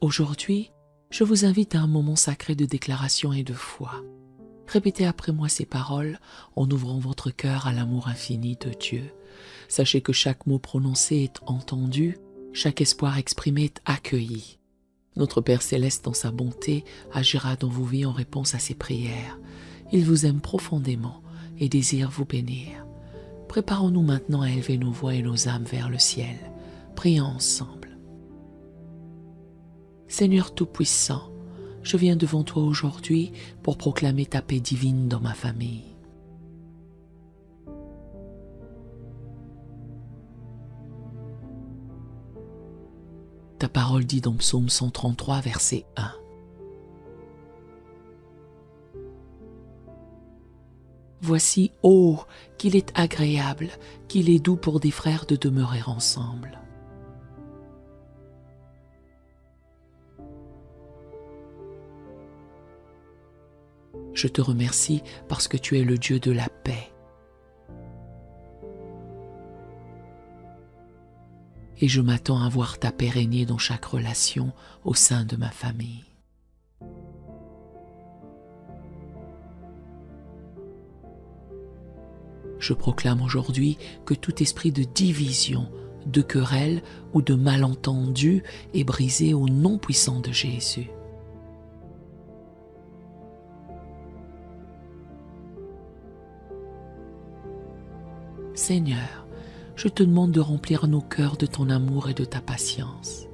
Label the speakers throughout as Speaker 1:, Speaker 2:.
Speaker 1: Aujourd'hui, je vous invite à un moment sacré de déclaration et de foi. Répétez après moi ces paroles en ouvrant votre cœur à l'amour infini de Dieu. Sachez que chaque mot prononcé est entendu, chaque espoir exprimé est accueilli. Notre Père Céleste, dans sa bonté, agira dans vos vies en réponse à ces prières. Il vous aime profondément et désire vous bénir. Préparons-nous maintenant à élever nos voix et nos âmes vers le ciel. Prions ensemble. Seigneur Tout-Puissant, je viens devant toi aujourd'hui pour proclamer ta paix divine dans ma famille. Ta parole dit dans Psaume 133, verset 1. Voici, ô, qu'il est agréable, qu'il est doux pour des frères de demeurer ensemble. Je te remercie parce que tu es le Dieu de la paix. Et je m'attends à voir ta paix régner dans chaque relation au sein de ma famille. Je proclame aujourd'hui que tout esprit de division, de querelle ou de malentendu est brisé au nom puissant de Jésus. Seigneur, je te demande de remplir nos cœurs de ton amour et de ta patience.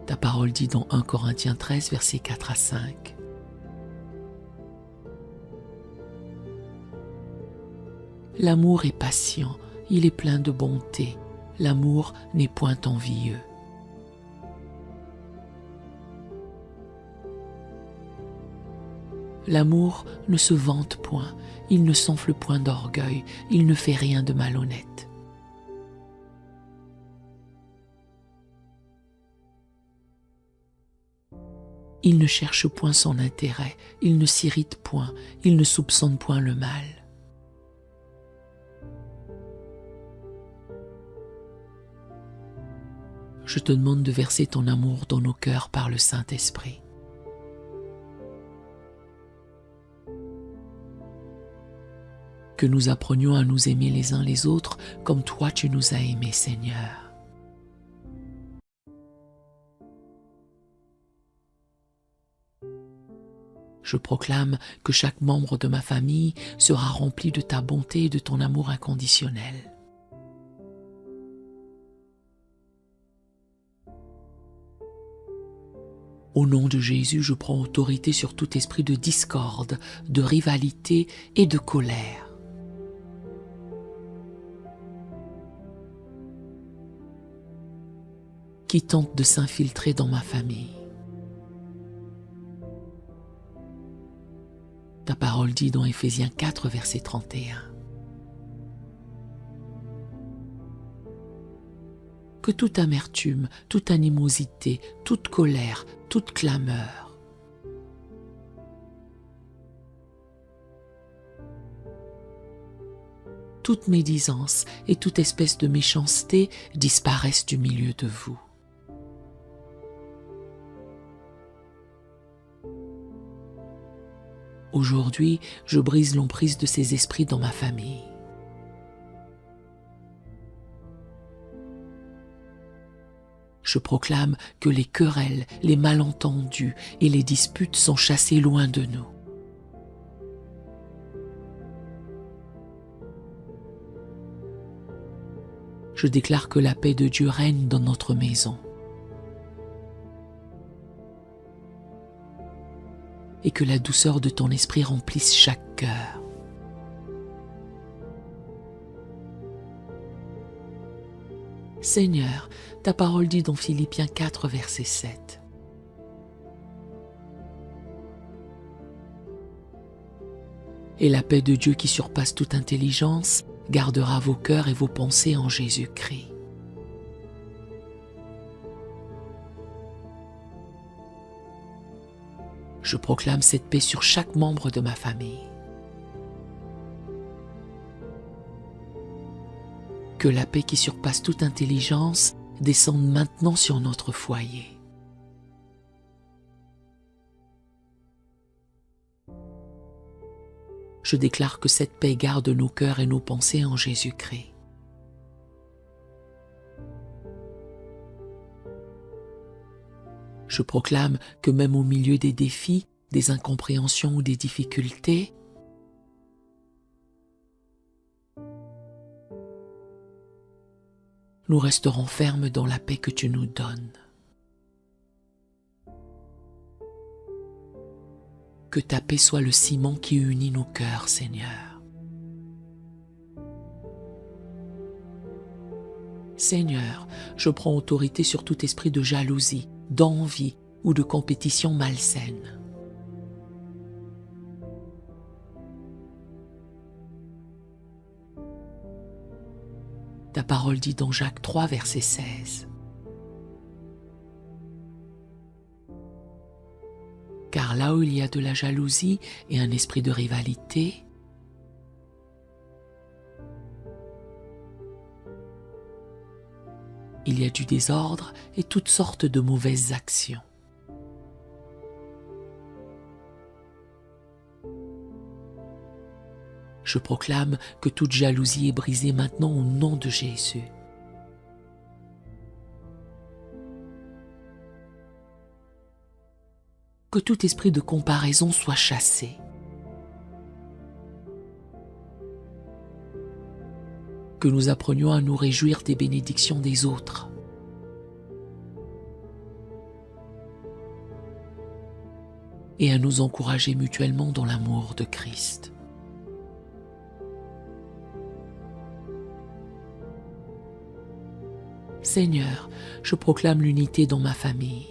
Speaker 1: Ta parole dit dans 1 Corinthiens 13, versets 4 à 5. L'amour est patient, il est plein de bonté. L'amour n'est point envieux. L'amour ne se vante point, il ne s'enfle point d'orgueil, il ne fait rien de malhonnête. Il ne cherche point son intérêt, il ne s'irrite point, il ne soupçonne point le mal. Je te demande de verser ton amour dans nos cœurs par le Saint-Esprit. Que nous apprenions à nous aimer les uns les autres comme toi tu nous as aimés, Seigneur. Je proclame que chaque membre de ma famille sera rempli de ta bonté et de ton amour inconditionnel. Au nom de Jésus, je prends autorité sur tout esprit de discorde, de rivalité et de colère. Qui tente de s'infiltrer dans ma famille. Ta parole dit dans Éphésiens 4, verset 31. Que toute amertume, toute animosité, toute colère, toute clameur, toute médisance et toute espèce de méchanceté disparaissent du milieu de vous. Aujourd'hui, je brise l'emprise de ces esprits dans ma famille. Je proclame que les querelles, les malentendus et les disputes sont chassés loin de nous. Je déclare que la paix de Dieu règne dans notre maison. Et que la douceur de ton esprit remplisse chaque cœur. Seigneur, ta parole dit dans Philippiens 4, verset 7. Et la paix de Dieu qui surpasse toute intelligence gardera vos cœurs et vos pensées en Jésus-Christ. Je proclame cette paix sur chaque membre de ma famille. Que la paix qui surpasse toute intelligence descende maintenant sur notre foyer. Je déclare que cette paix garde nos cœurs et nos pensées en Jésus-Christ. Je proclame que même au milieu des défis, des incompréhensions ou des difficultés, nous resterons fermes dans la paix que tu nous donnes. Que ta paix soit le ciment qui unit nos cœurs, Seigneur. Seigneur, je prends autorité sur tout esprit de jalousie, d'envie ou de compétition malsaine. Ta parole dit dans Jacques 3, verset 16. Car là où il y a de la jalousie et un esprit de rivalité, il y a du désordre et toutes sortes de mauvaises actions. Je proclame que toute jalousie est brisée maintenant au nom de Jésus. Que tout esprit de comparaison soit chassé. Que nous apprenions à nous réjouir des bénédictions des autres. Et à nous encourager mutuellement dans l'amour de Christ. Seigneur, je proclame l'unité dans ma famille.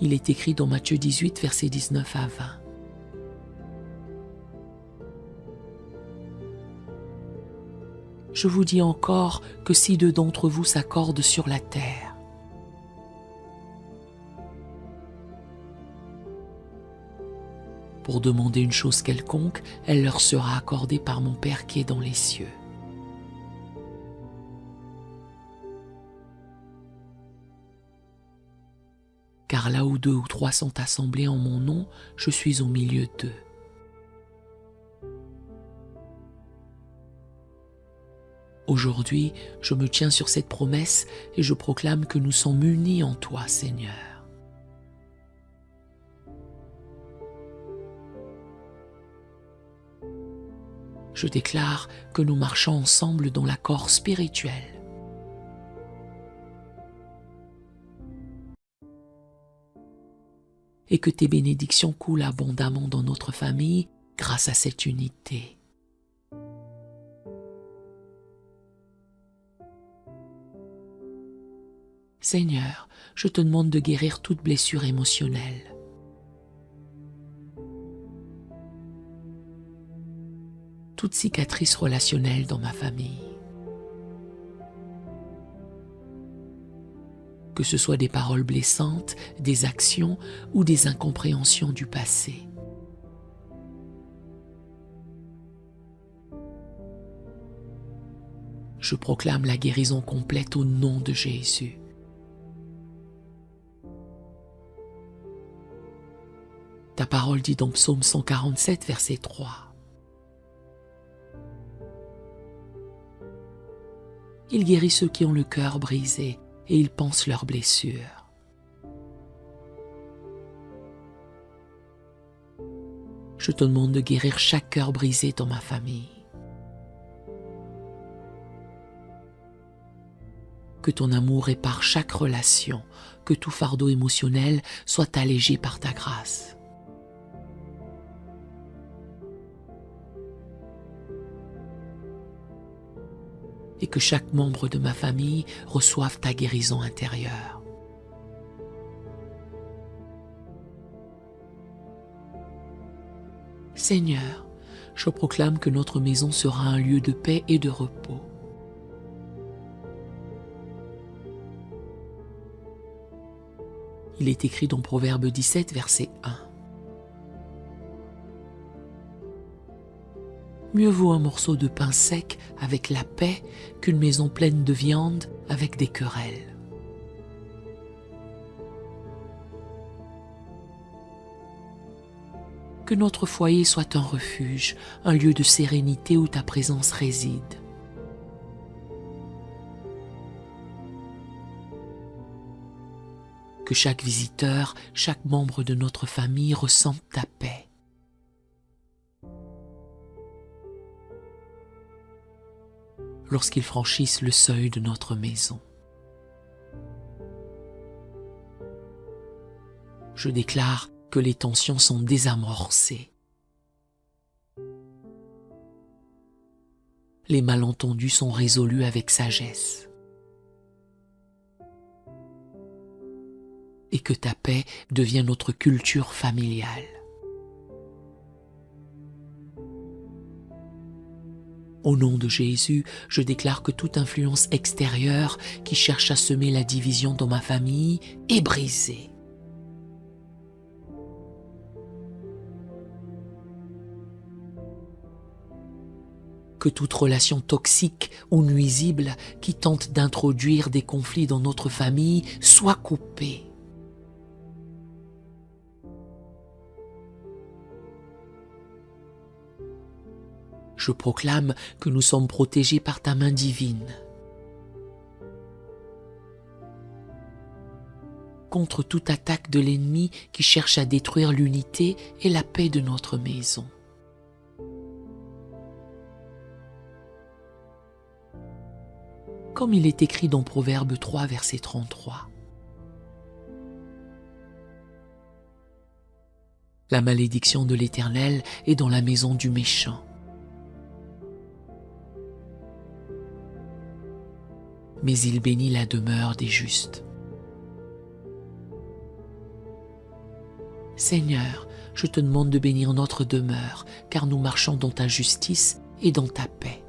Speaker 1: Il est écrit dans Matthieu 18, versets 19 à 20. Je vous dis encore que si deux d'entre vous s'accordent sur la terre, pour demander une chose quelconque, elle leur sera accordée par mon Père qui est dans les cieux. Car là où deux ou trois sont assemblés en mon nom, je suis au milieu d'eux. Aujourd'hui, je me tiens sur cette promesse et je proclame que nous sommes unis en toi, Seigneur. Je déclare que nous marchons ensemble dans l'accord spirituel. Et que tes bénédictions coulent abondamment dans notre famille grâce à cette unité. Seigneur, je te demande de guérir toute blessure émotionnelle. Toute cicatrice relationnelle dans ma famille. Que ce soit des paroles blessantes, des actions ou des incompréhensions du passé. Je proclame la guérison complète au nom de Jésus. Ta parole dit dans Psaume 147, verset 3. Il guérit ceux qui ont le cœur brisé et il pense leurs blessures. Je te demande de guérir chaque cœur brisé dans ma famille. Que ton amour répare chaque relation, que tout fardeau émotionnel soit allégé par ta grâce. Et que chaque membre de ma famille reçoive ta guérison intérieure. Seigneur, je proclame que notre maison sera un lieu de paix et de repos. Il est écrit dans Proverbe 17, verset 1. Mieux vaut un morceau de pain sec avec la paix qu'une maison pleine de viande avec des querelles. Que notre foyer soit un refuge, un lieu de sérénité où ta présence réside. Que chaque visiteur, chaque membre de notre famille ressente ta paix. Lorsqu'ils franchissent le seuil de notre maison. Je déclare que les tensions sont désamorcées. Les malentendus sont résolus avec sagesse. Et que ta paix devient notre culture familiale. Au nom de Jésus, je déclare que toute influence extérieure qui cherche à semer la division dans ma famille est brisée. Que toute relation toxique ou nuisible qui tente d'introduire des conflits dans notre famille soit coupée. Je proclame que nous sommes protégés par ta main divine. Contre toute attaque de l'ennemi qui cherche à détruire l'unité et la paix de notre maison. Comme il est écrit dans Proverbe 3, verset 33. La malédiction de l'Éternel est dans la maison du méchant. Mais il bénit la demeure des justes. Seigneur, je te demande de bénir notre demeure, car nous marchons dans ta justice et dans ta paix.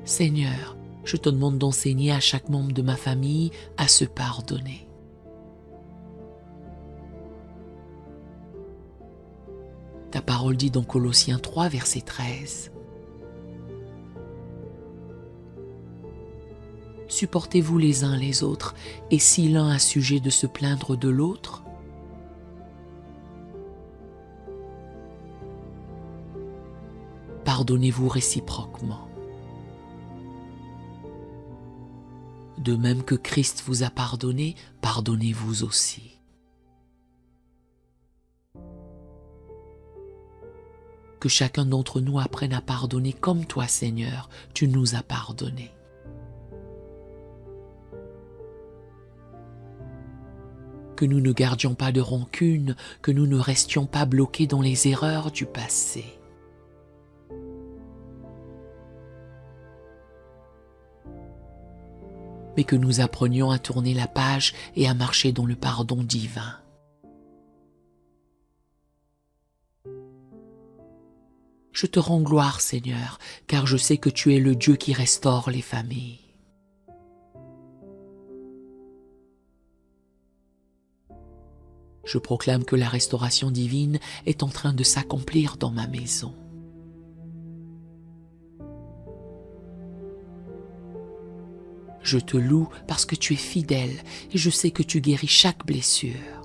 Speaker 1: Seigneur, je te demande d'enseigner à chaque membre de ma famille à se pardonner. Ta parole dit dans Colossiens 3, verset 13. Supportez-vous les uns les autres, et si l'un a sujet de se plaindre de l'autre, pardonnez-vous réciproquement. De même que Christ vous a pardonné, pardonnez-vous aussi. Que chacun d'entre nous apprenne à pardonner comme toi, Seigneur, tu nous as pardonné. Que nous ne gardions pas de rancune, que nous ne restions pas bloqués dans les erreurs du passé. Mais que nous apprenions à tourner la page et à marcher dans le pardon divin. Je te rends gloire, Seigneur, car je sais que tu es le Dieu qui restaure les familles. Je proclame que la restauration divine est en train de s'accomplir dans ma maison. Je te loue parce que tu es fidèle et je sais que tu guéris chaque blessure.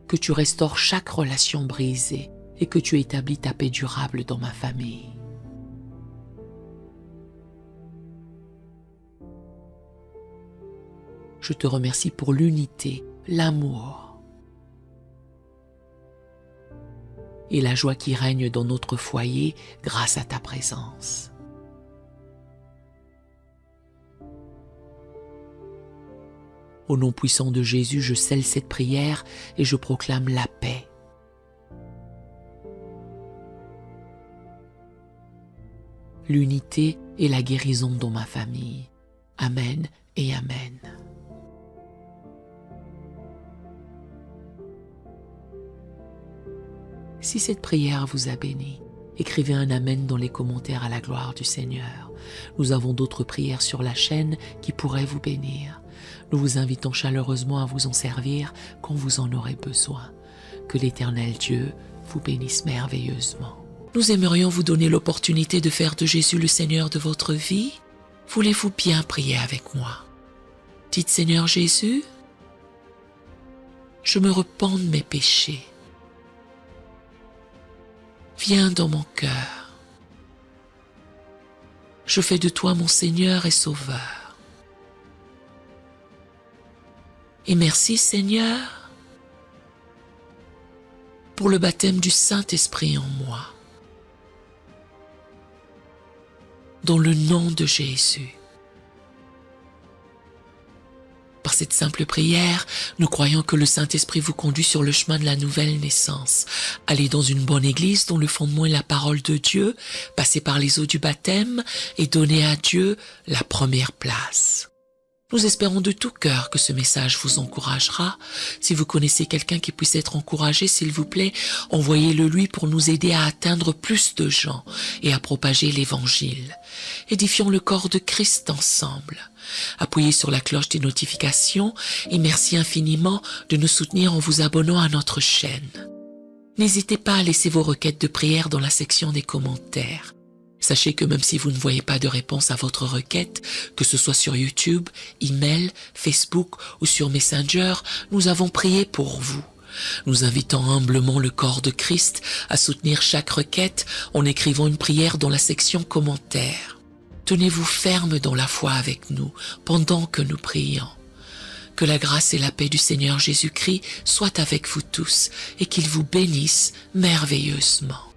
Speaker 1: Que tu restaures chaque relation brisée et que tu établis ta paix durable dans ma famille. Je te remercie pour l'unité, l'amour et la joie qui règne dans notre foyer grâce à ta présence. Au nom puissant de Jésus, je scelle cette prière et je proclame la paix. L'unité et la guérison dans ma famille. Amen et Amen. Si cette prière vous a béni, écrivez un Amen dans les commentaires à la gloire du Seigneur. Nous avons d'autres prières sur la chaîne qui pourraient vous bénir. Nous vous invitons chaleureusement à vous en servir quand vous en aurez besoin. Que l'Éternel Dieu vous bénisse merveilleusement. Nous aimerions vous donner l'opportunité de faire de Jésus le Seigneur de votre vie. Voulez-vous bien prier avec moi? Dites: Seigneur Jésus, je me repens de mes péchés. Viens dans mon cœur. Je fais de toi mon Seigneur et Sauveur. Et merci Seigneur pour le baptême du Saint-Esprit en moi. Dans le nom de Jésus. Par cette simple prière, nous croyons que le Saint-Esprit vous conduit sur le chemin de la nouvelle naissance. Allez dans une bonne église dont le fondement est la parole de Dieu, passez par les eaux du baptême et donnez à Dieu la première place. Nous espérons de tout cœur que ce message vous encouragera. Si vous connaissez quelqu'un qui puisse être encouragé, s'il vous plaît, envoyez-le lui pour nous aider à atteindre plus de gens et à propager l'Évangile. Édifions le corps de Christ ensemble. Appuyez sur la cloche des notifications et merci infiniment de nous soutenir en vous abonnant à notre chaîne. N'hésitez pas à laisser vos requêtes de prière dans la section des commentaires. Sachez que même si vous ne voyez pas de réponse à votre requête, que ce soit sur YouTube, email, Facebook ou sur Messenger, nous avons prié pour vous. Nous invitons humblement le corps de Christ à soutenir chaque requête en écrivant une prière dans la section commentaires. Tenez-vous ferme dans la foi avec nous pendant que nous prions. Que la grâce et la paix du Seigneur Jésus-Christ soient avec vous tous et qu'il vous bénisse merveilleusement.